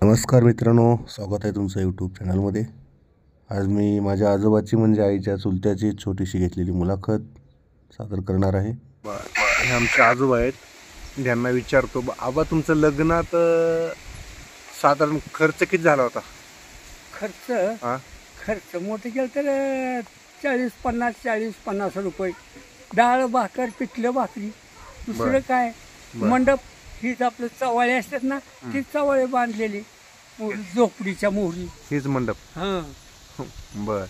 नमस्कार मित्रांनो, स्वागत आहे तुमचं यूट्यूब चॅनलमध्ये। आज मी माझ्या आजोबाची म्हणजे आईच्या चुलत्याची छोटीशी घेतलेली मुलाखत सादर करणार आहे। हे आमचे आजोबा आहेत, त्यांना विचारतो, आबा तुमचं लग्नात साधारण खर्च किती झाला होता? खर्च मोठे केलं तर 40-50 रुपये। डाळ भाकर पिठलं भाकरी, दुसरं काय। मंडप हीच आपलं चवाळे असतात ना, ती चवाळे बांधलेली झोपडीच्या मोहरी, हीच मंडप। हा बर।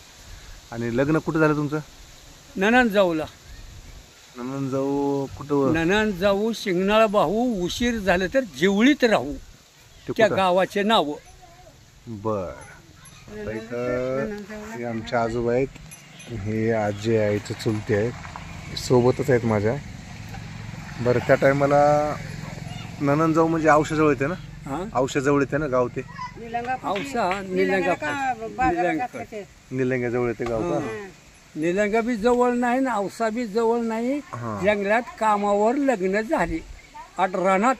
आणि लग्न कुठं झालं तुमचं? ननंदजाऊला। ननंदजाऊ कुठं? ननंदजाऊ शिंगणाळा भाऊ, उशीर झालं तर जेवळीत राहू, त्या गावाचे नाव। बर। हे आमचे आजोबा आहेत, हे आजी आईचे चुलते आहेत, सोबतच आहेत माझ्या। बरं, त्या टायमाला ननंदजाऊ म्हणजे औषधाजवळ येते ना? औषधाजवळ येते ना गाव? ते निलंग्याजवळ येते गाव का? निलंगा बी जवळ नाही ना, औसा बी जवळ नाही। जंगलात कामावर लग्न झाले रानात।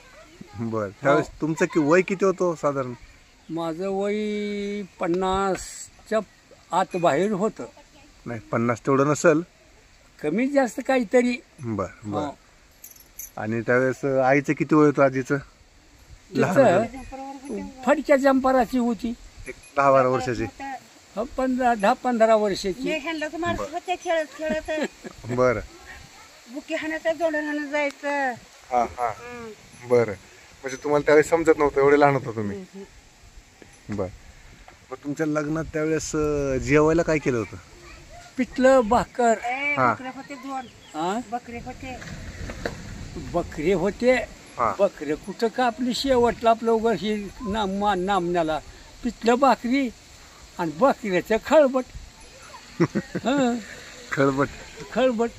बर। त्यावेळेस तुमचं वय किती होतं साधारण? माझं वय 50च्या आत बाहेर होतं। नाही, 50 तेवढं नसेल, कमी जास्त काहीतरी। बर बर। आणि त्यावेळेस आईचं किती वय होतं? आजीचं फडक्या जंपराची होती, 10-12 वर्षाची। 10-15 वर्षाची। खेळत खेळत बर। बुकी हाणायचं, जोडण हाणत जायचं। हा हा। बर। म्हणजे तुम्हाला त्यावेळेस समजत नव्हतं, एवढे लहान होता तुम्ही? बर। मग तुमच्या लग्नात त्यावेळेस जेवायला काय केलं होतं? पिठलं भाकर। बकरे होते 2 बकरे होते। बकरे होते। बकरे कुठं का आपली शेवटला आपलं उघड ही नामण्याला पिठलं भाकरी आणि बकऱ्याचं खळबट। खळबट? खळबट।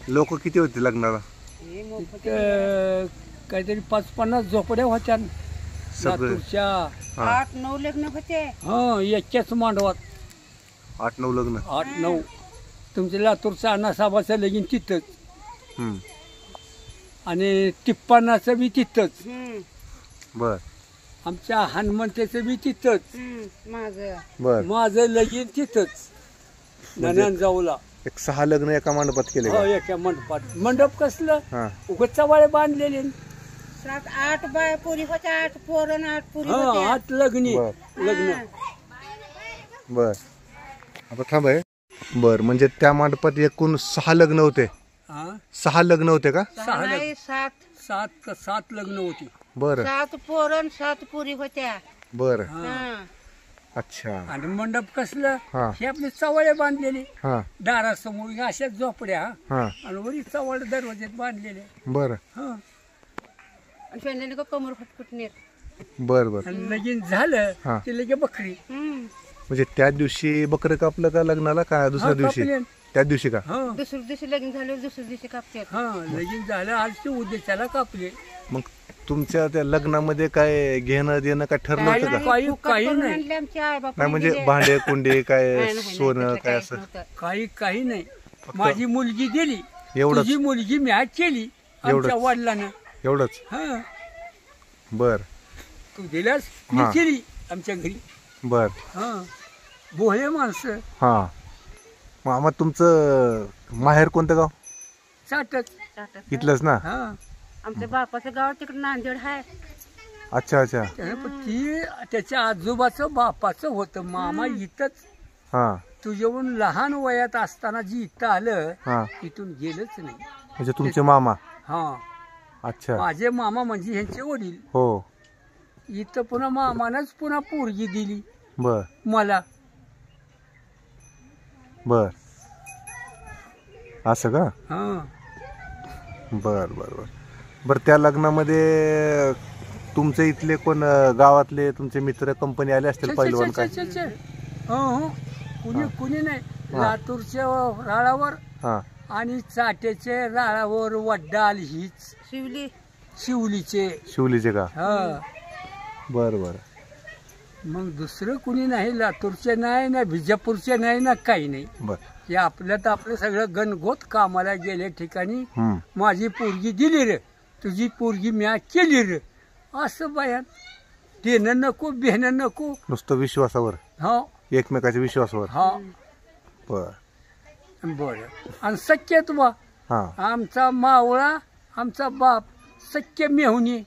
लोक किती होते लग्नाला? काहीतरी 50-50 झोपड्या होत्या लातूरच्या। 8-9 लग्न होते। याच्याच मांडवात 8-9 लग्न। 8-9। तुमच्या लातूरचा अण्णासाहेबाचं लगीन तिथंच, आणि टिप्पानाचं बी तिथंच। बर। आमच्या हनुमंतेचं बी तिथंच। माझं लगीन तिथंच ननंदजाऊला। 6 लग्न एका मंडपात केले? एका मंडपात। मंडप कसलं, उगाच चवाळे बांधलेले। 7-8 बाय पुरी होत्या, 8 पोरं 8 पुरी 8 लग्न। बर। आता थांब आहे। बर, म्हणजे त्या मंडपात एकूण 6 लग्न होते? 6 लग्न होते का? 7 लग्न होती। बर। 7 पोरं 7 पुरी होत्या। बर। अच्छा। आणि मंडप कसलं, हे आपले चवाळे बांधलेले दारासमोर, अशा झोपड्या, आणि वरी चवाळे दरवाज्यात बांधलेले। बर। कमर फटफुटणे। बर बर। लगीन झालं की लगे बकरी। म्हणजे त्या दिवशी बकरं कापलं का लग्नाला, का दुसऱ्या दिवशी? त्या दिवशी का? दुसऱ्या दिवशी लग्न झालं, दुसऱ्या दिवशी कापतात। लगीन झालं आज ते उद्याच्याला कापले। मग तुमच्या त्या लग्नामध्ये काय घेणं देणं काय ठरलं होतं का? काही नाही। नाही म्हणजे भांडे कुंडे काय, सोनं काय, असं काही नाही। माझी मुलगी दिली, एवढंच? तुझी मुलगी मॅच केली आमच्या वडिलांना, एवढंच? बर। तू दिलास, मी केली आमच्या घरी। बर। भोळे माणसं। मग तुमचं माहेर कोणतं गाव? चाटच इथलंच ना? आमच्या बापाचं गाव तिकडे नांदेड आहे। अच्छा अच्छा। ती त्याच्या आजोबाचं बापाचं होतं, मामा इथंच। तुझ्याहून लहान वयात असताना जी इथं आलं, इथून गेलंच नाही। म्हणजे तुमचे मामा? अच्छा। माझे मामा म्हणजे ह्यांचे वडील। हो। इथं पुन्हा मामानच पुन्हा पोरगी दिली मला। बर। असं का? बर बर बर। बर, त्या लग्नामध्ये तुमचे इथले कोण गावातले तुमचे मित्र कंपनी आले असतील पहिलवान काय? कुणी नाही। लातूरच्या राळावर आणि चाट्याचे राळावर वड्डाल हीच शिवलीचे का? बर बर। मग दुसरं कुणी नाही, लातूरचे नाही ना, विजापूरचे नाही ना, काही नाही। हे आपल्यात आपलं सगळं गणगोत कामाला गेल्या ठिकाणी माझी पोरगी दिली रे, तुझी पोरगी म्या केली रे, असं बयान। देणं नको बेहणं नको. नुसतं विश्वासावर, हो एकमेकाच्या विश्वासावर. हा बर बरं. आणि सख्यत्व हा आमचा मावळा आमचा बाप सख्य मेहुणी.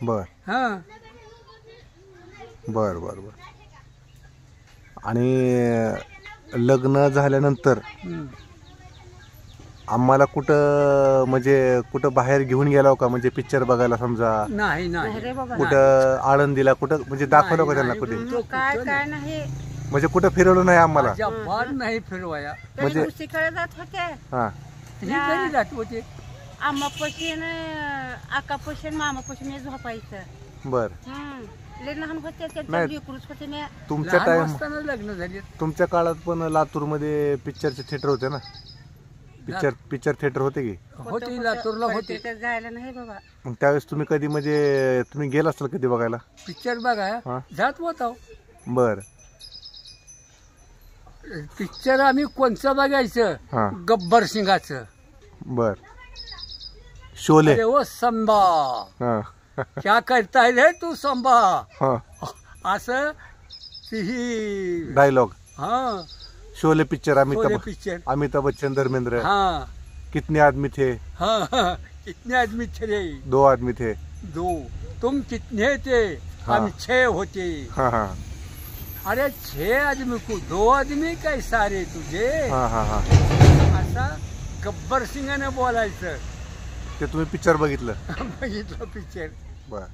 बर हा बर बर बर. आणि लग्न झाल्यानंतर हम्म. आम्हाला कुठं म्हणजे कुठं बाहेर घेऊन गेलो का, म्हणजे पिक्चर बघायला समजा, नाही नाही नाही रे बाबा. कुठं आळंदीला कुठं म्हणजे दाखवलं का त्यांना नाही, कुठे, नाही. काय काय नाही. म्हणजे कुठं फिरवलं नाही आम्हाला. अजिबात नाही फिरवाया. तरी म्हणजे- कुस्ती खेळत जात होते. हा ही घरी जात होते. आम्हापाशी आकापाशी मामापाशी मी झोपायचं. बर. लय लहान होते नाही. त्याच्या लेकरूच होते मी. तुमच्या लहान टाइम असताना लग्न झाले. तुमच्या काळात पण लातूरमध्ये पिक्चरचे थिएटर होते ना, पिक्चर थिएटर होते की. होते लातूरला होते. तिथं जायला नाही बाबा. मग त्यावेळेस तुम्ही कधी म्हणजे तुम्ही गेला असाल कधी बघायला. पिक्चर बघा हा. जात होता. बर पिक्चर आम्ही कोणचं हा. बघायचं, गब्बर सिंगाचं. बर. शोले. अरे ओ संबा हा क्या करताय रे तू संबा, हा असं ही. डायलॉग. हा शोले पिक्चर. शोले पिक्चर. अमिताभ बच्चन, धर्मेंद्र. हाँ कितने आदमी थे. हाँ कितने आदमी थे. 2 आदमी थे. 2. तुम कितने थे. हाँ. हम 6 होते. हा हा अरे 6 आदमी को 2 आदमी काय सारे तुझे. हा हा हा. असा गब्बर सिंगाने बोलायचं. ते तुम्ही पिक्चर बघितलं. बघितलं पिक्चर. बर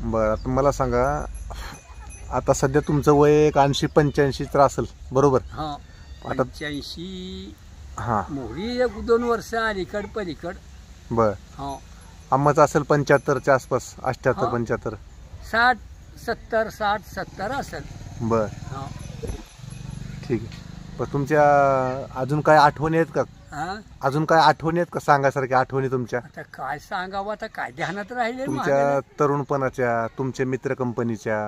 बर. आता मला सांगा, आता सध्या तुमचं वय एक 80-85 तर असेल, बरोबर. हा आता- 85. हा मोहरी 1-2 वर्ष अलीकड पलीकड. बर. हा आम्हाचं असेल 75च्या आसपास, 78, हा. 75. 60, 70, 60, 70 असेल. बर हा ठीक आहे. पण तुमच्या अजून काय आठवणी आहेत का, हा. अजून काय आठवणी आहेत का सांगासारख्या आठवणी तुमच्या, आता काय सांगावं, आता काय ध्यानात राहिले तुमच्या महागाला. तरुणपणाच्या, तुमच्या मित्र कंपनीच्या,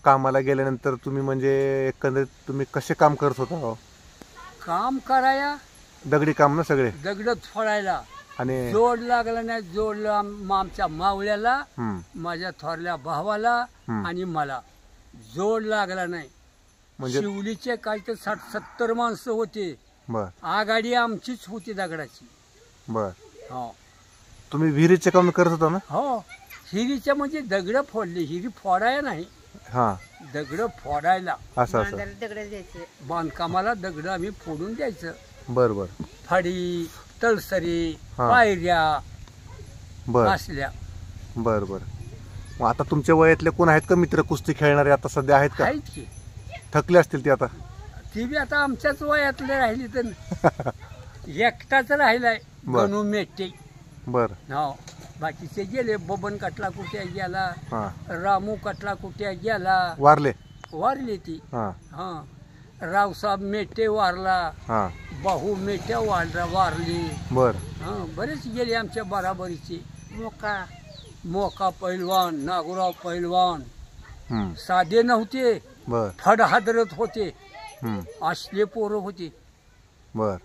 कामाला गेल्यानंतर तुम्ही म्हणजे एकंदरीत तुम्ही कसे काम करत होता हो? काम कराया, दगडी काम ना सगळे. दगड फोडायला. आणि जोड लागला नाही, जोडलं आमच्या मावळ्याला, हम्म, माझ्या थोरल्या भावाला हम्म. आणि मला. जोड लागला नाही. म्हणजे शिवलीचे काय तर 60-70 माणसं होते. बर आघाडी आमचीच होती दगडाची. बर. हो तुम्ही विहिरीचे काम करत होता ना. हो. हिरीच्या म्हणजे दगड फोडले, हिरी फोडायला नाही, हा दगड फोडायला. असं असं. बांधायला दगड द्यायचे. बांधकामाला दगड आम्ही फोडून द्यायचं. बर बर फाडी, तळसरी, हा. पायऱ्या बर असल्या. बर बर. मग आता तुमच्या वयातले कोण आहेत का मित्र कुस्ती खेळणारे आता सध्या आहेत का. आहेत की. थकले असतील ते आता. ती बी आता आमच्याच वयातले राहिली तर. एकटाच राहिलाय बर. गणू मेटे. बर हो बाकीचे गेले. बबन कटला कुठे गेला, हा. रामू कटला कुठे गेला, वारले. वारली ती. हा हा रावसाहेब मेटे वारला, हा. बाहू मेट्या वारली. बर हा बरेच गेले आमच्या बराबरीचे. मोका. मोका पैलवान, नागोराव पैलवान हम्म. साधे नव्हते, बर फड हादरत होते, हम्म. असले पोरं होते बर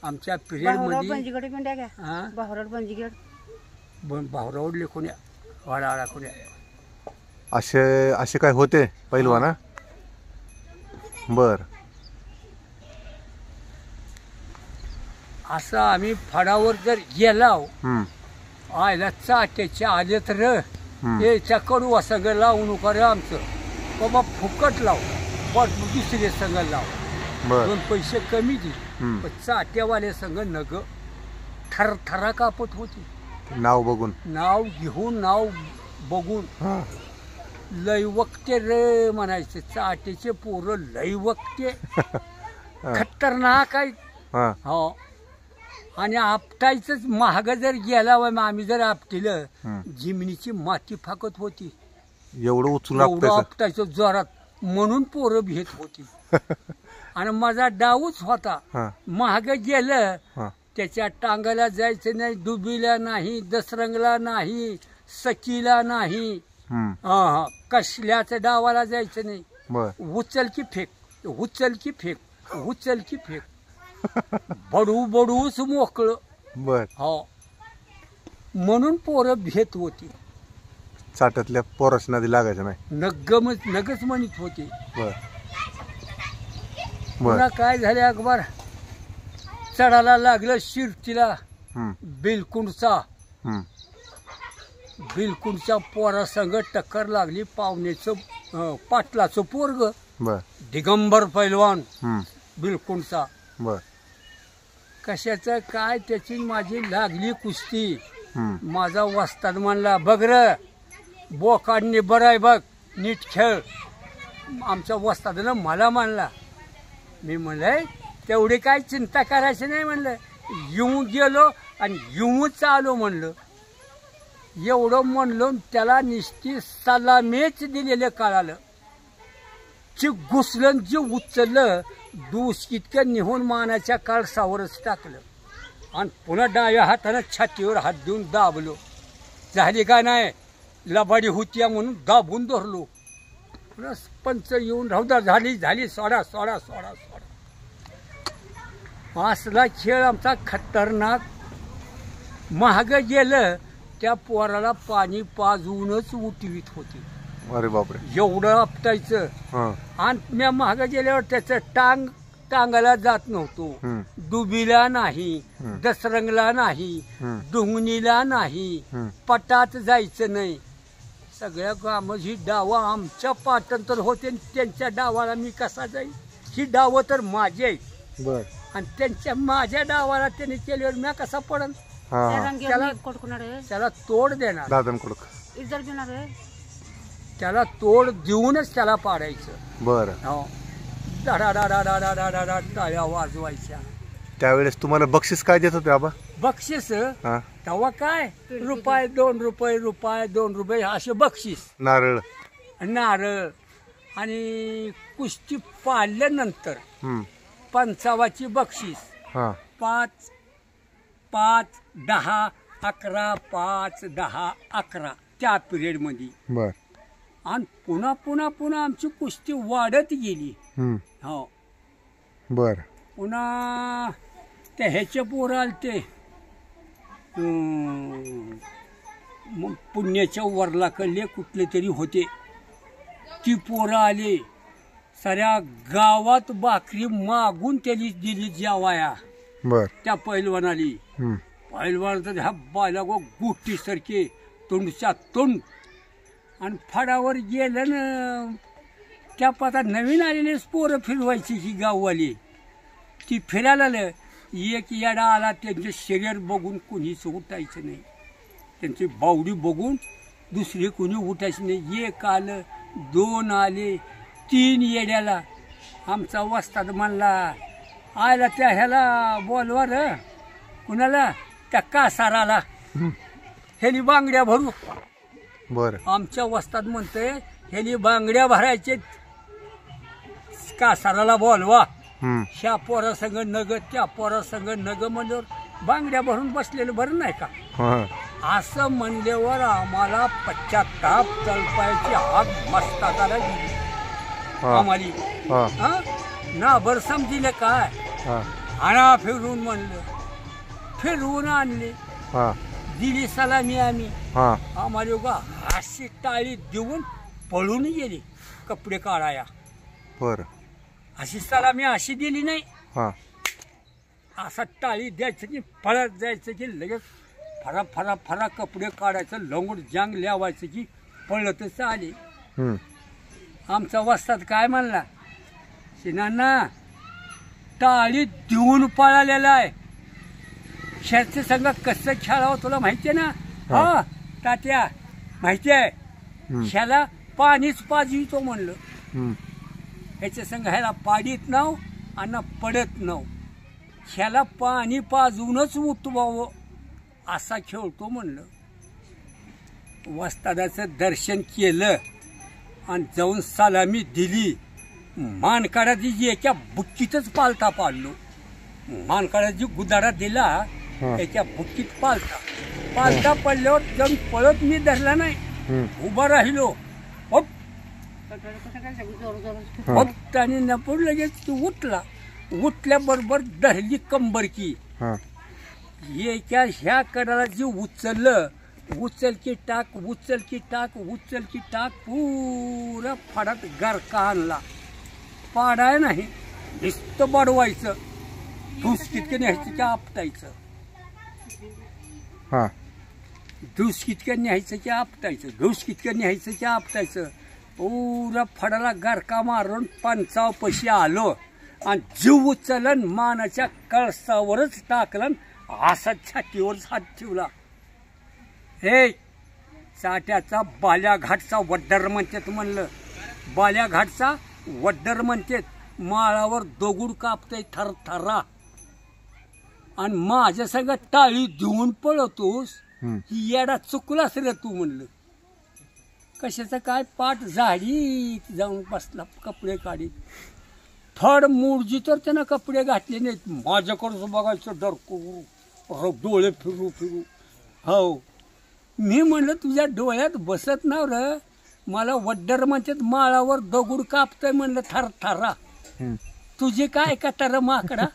आमच्या पिरियड बाहुराव मध्ये. बंजीगड पिंड्या घ्या. हा बाहुराव बंजीगड. भावरावडले कोण्या, वाडाळा कोण्या. असे असे काय होते पैलवान. हा? बर असं आम्ही फडावर जर गेलाव, हम्म. आयला चाट्याचे आले तर हम्म. याच्या कडू संग लावू नका रे आमचं बाबा, फुकट लाव, पण दुसरे संग लाव, बर 2 पैसे कमी दे. हम्म. पण चाट्यावाले संग नग थरथरा कापत होती. नाव बघून. नाव घेऊन, नाव बघून हा लय वक्ते रे म्हणायचे. चाटेचे पोरं लय वक्ते, खतरनाक आहे. हा हो. आणि आपटायचंच महाग जर गेला व आम्ही जर आपटिलं, हम्म. जिमिनीची माती फाकत होती. एवढं उचलून एवढं आपटायचं. आपटायचं जोरात, म्हणून पोरं भेट होती. आणि माझा डाऊच होता, हा महाग गेलं हा त्याच्या टांगाला जायचं नाही, दुबीला नाही, दसरंगला नाही, सकीला नाही, हम्म. हा कसल्याच डावाला जायचं नाही. बर उचल की फेक, उचल की फेक, उचल की फेक. बडू बडूच मोकळं. बर. हो म्हणून पोरं भेट होती. चाट्यातल्या पोराच्या नादी लागायचं नाही. नगच म्हणत होते. बर पुन्हा काय झाले अकबर चढायला लागलं शिरतीला बिलकुंडचा पोरासंग टक्कर लागली. पाहुण्याचं पाटलाचं पोरग बर दिगंबर पैलवान बिलकुंडचा. बर कशाचं काय त्याची माझी लागली कुस्ती. माझा वस्ताद म्हणला बघ र बोकाडने बरं आहे बघ नीट खेळ. आमच्या वस्तादानं मला म्हणला. मी म्हणलंय तेवढी काय चिंता करायची नाही म्हणलं. येऊन गेलो आणि येऊनच आलो म्हणलं. एवढं म्हणलो त्याला निस्ती सलामीच दिलेलं कळालं. जे घुसलं जे उचललं दूस इतकं निहून मानाच्या काळसावरच टाकलं आणि पुन्हा डाव्या हातानं छातीवर हात देऊन दाबलो. झाली का नाही लबाडी होती म्हणून दाबून धरलो. पुन्हा पंच येऊन राहू द्या झाली सोडा. असला खेळ आमचा खतरनाक. महाग गेलं त्या पोराला पाणी पाजवूनच उठवीत होते. अरे बापरे एवढं आपटायचं. आणि मी महाग गेल्यावर त्याचं टांगाला जात नव्हतो. डुबीला नाही, दसरंगला नाही, डुंगणीला नाही, पटात जायचं नाही. सगळ्या कामं ही डावं आमच्या पाठांतर होते आणि त्यांच्या डावाला मी कसा जाईल. ही डावं तर माझी आहे बर आणि त्यांच्या माझ्या डावाला त्यांनी केल्यावर मी कसा पडन. त्याला तोड देणार. त्याला तोड देऊनच त्याला पाडायचं. बर हो डाडा टाळ्या वाजवायच्या. त्यावेळेस तुम्हाला बक्षीस काय देत होते आबा? बक्षीस तेव्हा काय रुपये 2 रुपये असे बक्षीस. नारळ आणि कुस्ती पाडल्यानंतर पंचावाची बक्षीस 5, 10, 11, 5, 10, 11 त्या पिरियड मध्ये. बर आणि पुन्हा आमची कुस्ती वाढत गेली. हो बर पुन्हा ते ह्याचे पोरं आलते मग पुण्याच्या वरलाकडले कुठले तरी होते. ती पोरं आले. साऱ्या गावात भाकरी मागून त्यांनी दिली जेवाया. बर त्या पैलवानाली. पैलवान तर ह्या बायला गो गुट्टी सारखे तोंडच्या तोंड आणि फडावर गेलं ना. त्या पाता नवीन आलेले पोरं फिरवायची ही गाववाली. ती फिरायला आलं. एक येडा आला. त्यांचे शरीर बघून कोणीच उठायचं नाही. त्यांची बावडी बघून दुसरी कोणी उठायचं नाही. 1 आलं, 2 आले, 3 येड्याला. आमचा वस्ताद म्हणला आयला त्या ह्याला बोलवा र कुणाला त्या कासाराला ह्यानी बांगड्या भरू. बर आमच्या वस्ताद म्हणतोय ह्यानी बांगड्या भरायचे कासाराला बोलवा. ह्या पोरासंग नग त्या पोरासंग नग म्हणल्यावर बांगड्या भरून बसलेलं बरं नाही का. असं म्हणल्यावर आम्हाला पश्चाताप तळपायची हात मस्तकाला गेली आम्हाला. ना बरं समजिले काय आणा फिरून म्हणलं. फिरवून आणले. दिली सलामी आम्ही. आम्हाला उगा हाशी टाळी देऊन पळून गेली कपडे काढाया. बर अशी सलामी अशी दिली नाही. असा टाळी द्यायचं की पळत जायचं की लगेच फरा कपडे काढायचं. लंगूट जांग लावायचं की पळतच आले. आमचा वस्ताद काय म्हणला शिनांना टाळी देऊन पळालेला आहे. ह्याच्या संग कसं खेळावं तुला माहितीये ना. हा तात्या माहिती आहे. ह्याला पाणीच पाजवितो म्हणलं. ह्याच्या संग ह्याला पाडीत नाव आणि पडत नाव. ह्याला पाणी पाजवूनच उठवावं असा खेळतो म्हणलं. वस्तादाचं दर्शन केलं आणि जाऊन सलामी दिली. मानकाडाची एका बुक्कीतच पालथा पाडलो. मानकाडाची गुदारा दिला त्याच्या बुक्कीत पालथा पडल्यावर जाऊन पळत मी धरला नाही. उभा राहिलो. आणि नपूर लगेच उठला. उठल्याबरोबर धरली कंबरकी. एका ह्या कडाला जे उचललं उचल की टाक उचल की टाक उचल की टाक पुरा फाडात गारका आणला. पाडाय नाही नुसतं बडवायचं. धुसकीतकं न्यायचं की आपटायचं. हा धुसकीतकं न्यायचं की आपटायचं. धुसकीतकं न्यायचं की आपटायचं. पुरा फडाला गारका मारून पंचावपशी आलो आणि जीव उचलन मानाच्या कळसावरच टाकलं. असा छातीवरच हात ठेवला. हे चाट्याचा बाल्याघाटचा वड्डर म्हणतात म्हणलं. बाल्याघाटचा वड्डर म्हणतात. माळावर दगड कापतय थरथरा आणि माझ्या सगळं टाळी देऊन पळतोस. ही येडा चुकलास रे तू म्हणलं. कशाचं काय पाठ झाडीत जाऊन बसला कपडे काढीत. थड मुडजी तर त्यानं कपडे घातले नाहीत. माझ्याकडचं बघायचं डरको डोळे फिरू फिरू. हो मी म्हणलं तुझ्या डोळ्यात बसत नाव र. मला वड्डर म्हणतात माळावर दगड कापतय म्हणलं थरथरा. तुझे काय का तर माकडा.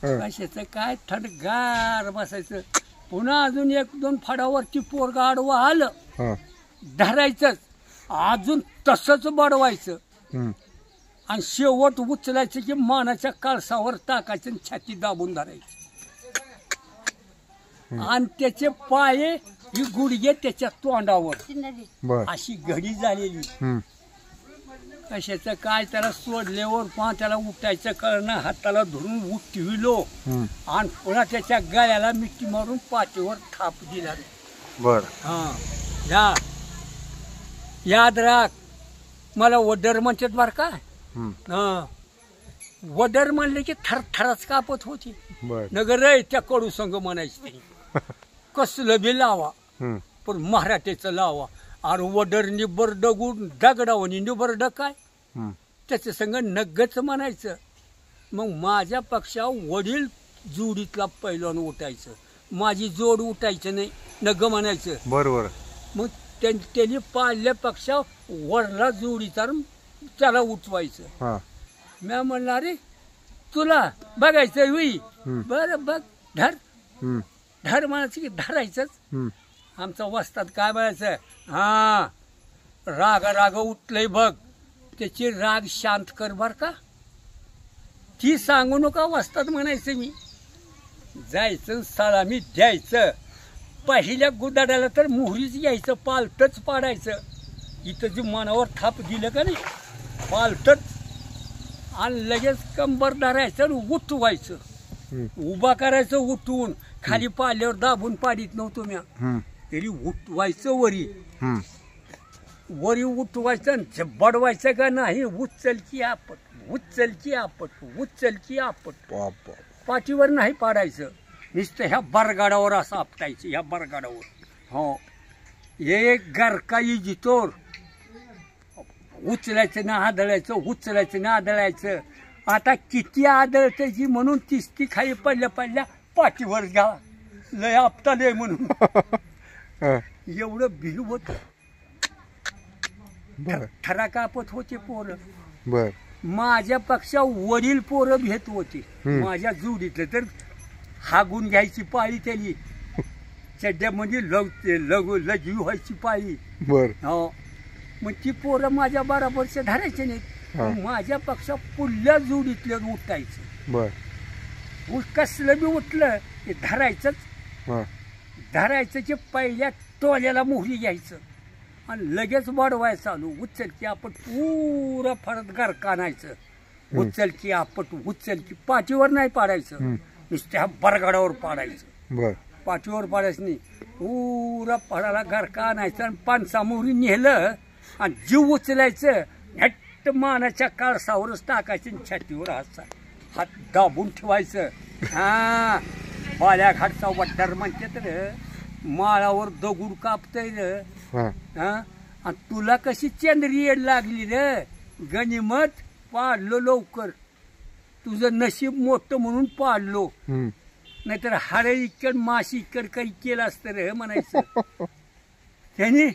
कशाचं काय थंडगार बसायचं. पुन्हा अजून एक दोन फडावरची पोरगा आडवा आलं धरायचंच. अजून तसंच बडवायचं आणि शेवट उचलायचं की मानाच्या काळसावर टाकायचं आणि छाती दाबून धरायची. आणि त्याचे पाये ही गुडघे त्याच्या तोंडावर अशी घडी झालेली. कशाचं काय त्याला सोडल्यावर पण त्याला उठायचं कळणं. हाताला धरून उठविलो आणि पुन्हा त्याच्या गळ्याला मिठी मारून पाठीवर थाप दिला. बर हा या याद राख. मला वडर म्हणतात बर का. हा वडर म्हणले की थरथरच कापत होती. नगर रे त्या कडू संघ म्हणायची त्यांनी. कसलं बी लावा पण मराठीचं लावा. अरे वडर निबर दगड दगडावणी निबर काय त्याच्या संग नगच म्हणायचं. मग माझ्या पक्षावर वडील जोडीतला पैलवान उठायचं. माझी जोड उठायचं नाही नग म्हणायचं. बरोबर. मग त्यांनी पाळल्या पक्षा वरला जोडीचा त्याला उठवायचं. मी म्हणणार रे तुला बघायचं होई. बरं बघ धर धर म्हणायचं की धरायचंच. आमचा वस्तात काय म्हणायचं. हा राग राग उठलंय बघ त्याची राग शांत कर बर का. ती सांगू नका वस्तात म्हणायचं. मी जायचं सलामी द्यायचं. पहिल्या गुदाडाला तर मोहरीच घ्यायचं पालटच पाडायचं. इथं जे मनावर थाप दिलं का नाही पालटच आणि लगेच कंबर धरायचं आणि उठवायचं. उभा करायचं उठवून. खाली पाल्यावर दाबून पाडीत नव्हतो मी. तरी उठवायचं वरी वरी उठवायचं आणि बडवायचं का नाही. उचल की आपट उचल की आपट उचल की आपट. पाठीवर नाही पाडायचं. नुसतं ह्या बरगाडावर असं आपटायचं. ह्या बरगाडावर. हो एक गरकाई जितोर उचलायचं ना आदळायचं उचलायचं ना आदळायचं. आता किती आदळतं जी म्हणून ती खाली पडल्या पडल्या पाठीवर घ्या लय आपटालय म्हणून. एवढं भिव होत. थरा कापत होते पोरं. माझ्या पक्षा वडील पोरं भेट होते. माझ्या जोडीतलं तर हागून घ्यायची पाळी त्याली. चड्ड्यामध्ये लगी व्हायची पाळी. हो मग ती पोरं माझ्या बरोबरच्या धरायचे नाहीत. माझ्या पक्षा पुढल्या जोडीतल्या उठायचं. कसलं बी उठलं ते धरायचंच. धरायचं की पहिल्या टोल्याला मोहरी घ्यायचं आणि लगेच वाढवायचं चालू. उचल की आपट पुरा फरत गारका आणायचं. उचल की आपट उचल की. पाठीवर नाही पाडायचं नुसत्या बरगाडावर पाडायचं. पाठीवर पाडायचं नाही. पुरा फडाला गारका आणायचं आणि पानसा मोहरी नेलं आणि जीव उचलायचं. हट्ट मानाच्या काळसावरच टाकायचं आणि छातीवर हात दाबून ठेवायचं. हा बाल्याघाटचा वड्डर म्हणतात रे. माळावर दगड कापतय रे. आणि तुला कशी चंद्री येड लागली रे. गनिमत पाडलो लवकर. तुझं नशीब मोठं म्हणून पाडलो. नाहीतर हाडे इकड माशी इकड काही केलं असतं रे म्हणायचं. त्यांनी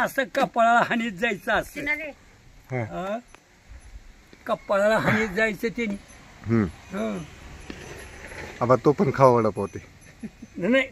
असं कपाळाला हानीत जायचं असं. कपाळाला हानीत जायचं त्यांनी. आता तो पण खावा वडापाव ते नाही